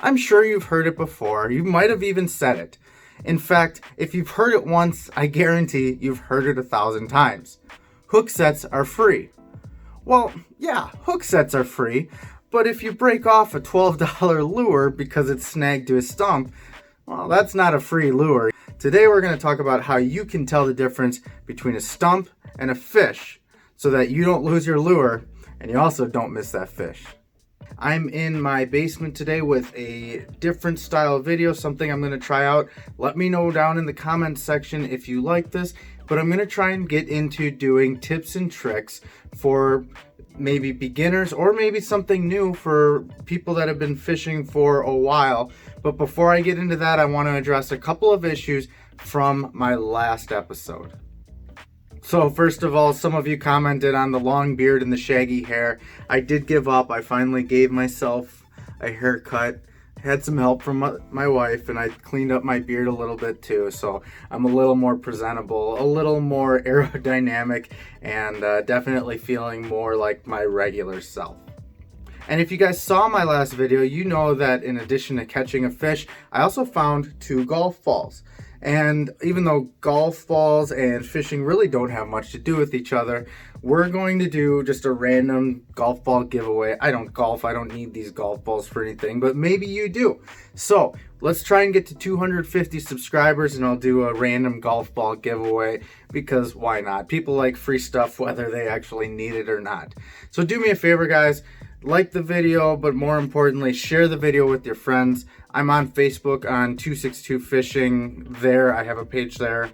I'm sure you've heard it before. You might have even said it. In fact, if you've heard it once, I guarantee you've heard it 1,000 times. Hook sets are free. Well, yeah, hook sets are free, but if you break off a $12 lure because it's snagged to a stump, well, that's not a free lure. Today we're going to talk about how you can tell the difference between a stump and a fish so that you don't lose your lure and you also don't miss that fish. I'm in my basement today with a different style video, something I'm going to try out. Let me know down in the comments section if you like this, but I'm going to try and get into doing tips and tricks for maybe beginners or maybe something new for people that have been fishing for a while. But before I get into that, I want to address a couple of issues from my last episode. So first of all, some of you commented on the long beard and the shaggy hair. I did give up. I finally gave myself a haircut. Had some help from my wife, and I cleaned up my beard a little bit too. So I'm a little more presentable, a little more aerodynamic, and definitely feeling more like my regular self. And if you guys saw my last video, you know that in addition to catching a fish, I also found 2 golf balls. And even though golf balls and fishing really don't have much to do with each other, we're going to do just a random golf ball giveaway. I don't golf, I don't need these golf balls for anything, but maybe you do. So let's try and get to 250 subscribers and I'll do a random golf ball giveaway because why not? People like free stuff whether they actually need it or not. So do me a favor, guys. Like the video, but more importantly, share the video with your friends. I'm on Facebook on 262 Fishing there. I have a page there.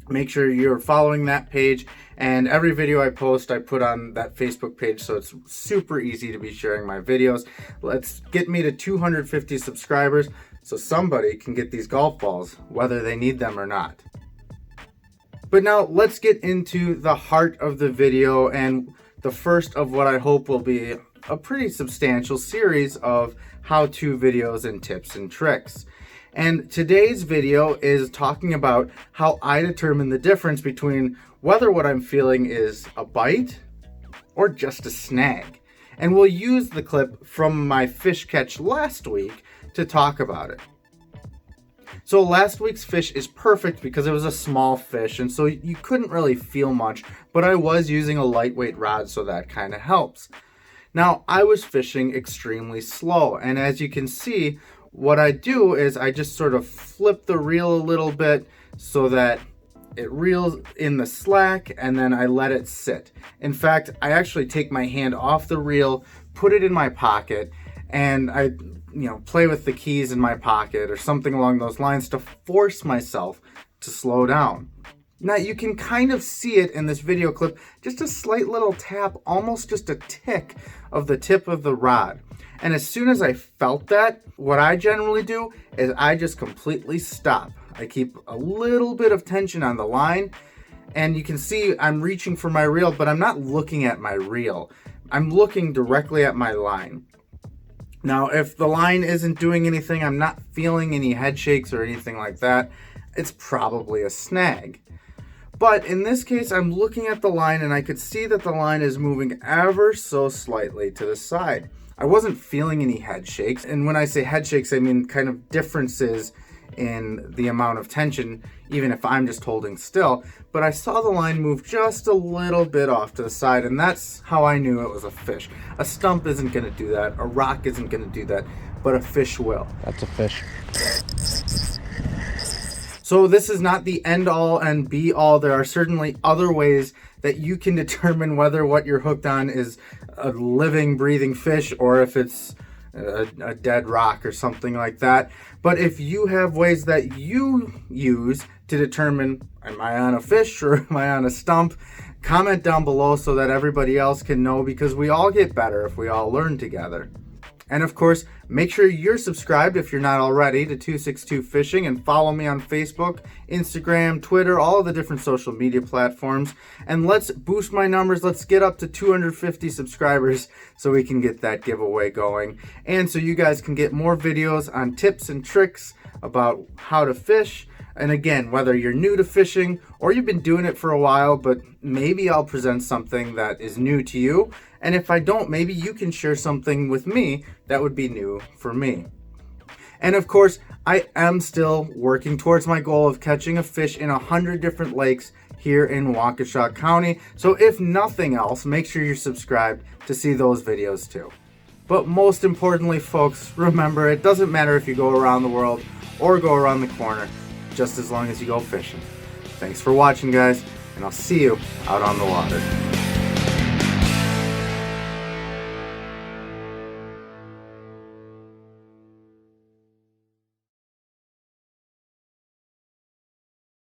Make sure you're following that page. And every video I post, I put on that Facebook page, so it's super easy to be sharing my videos. Let's get me to 250 subscribers so somebody can get these golf balls, whether they need them or not. But now let's get into the heart of the video and the first of what I hope will be a pretty substantial series of how-to videos and tips and tricks. And today's video is talking about how I determine the difference between whether what I'm feeling is a bite or just a snag. And we'll use the clip from my fish catch last week to talk about it. So last week's fish is perfect because it was a small fish and so you couldn't really feel much, but I was using a lightweight rod, so that kind of helps. Now, I was fishing extremely slow, and as you can see, what I do is I just sort of flip the reel a little bit so that it reels in the slack, and then I let it sit. In fact, I actually take my hand off the reel, put it in my pocket, and I play with the keys in my pocket or something along those lines to force myself to slow down. Now you can kind of see it in this video clip, just a slight little tap, almost just a tick of the tip of the rod. And as soon as I felt that, what I generally do is I just completely stop. I keep a little bit of tension on the line, and you can see I'm reaching for my reel, but I'm not looking at my reel. I'm looking directly at my line. Now, if the line isn't doing anything, I'm not feeling any head shakes or anything like that, it's probably a snag. But in this case, I'm looking at the line and I could see that the line is moving ever so slightly to the side. I wasn't feeling any head shakes. And when I say head shakes, I mean kind of differences in the amount of tension, even if I'm just holding still. But I saw the line move just a little bit off to the side, and that's how I knew it was a fish. A stump isn't going to do that. A rock isn't going to do that, but a fish will. That's a fish. So this is not the end all and be all. There are certainly other ways that you can determine whether what you're hooked on is a living, breathing fish or if it's a dead rock or something like that. But if you have ways that you use to determine, am I on a fish or am I on a stump, comment down below so that everybody else can know, because we all get better if we all learn together. And of course, make sure you're subscribed if you're not already to 262 Fishing, and follow me on Facebook, Instagram, Twitter, all the different social media platforms. And let's boost my numbers. Let's get up to 250 subscribers so we can get that giveaway going. And so you guys can get more videos on tips and tricks about how to fish. And again, whether you're new to fishing or you've been doing it for a while, but maybe I'll present something that is new to you. And if I don't, maybe you can share something with me that would be new for me. And of course, I am still working towards my goal of catching a fish in 100 different lakes here in Waukesha County. So if nothing else, make sure you're subscribed to see those videos too. But most importantly, folks, remember, it doesn't matter if you go around the world or go around the corner, just as long as you go fishing. Thanks for watching, guys, and I'll see you out on the water.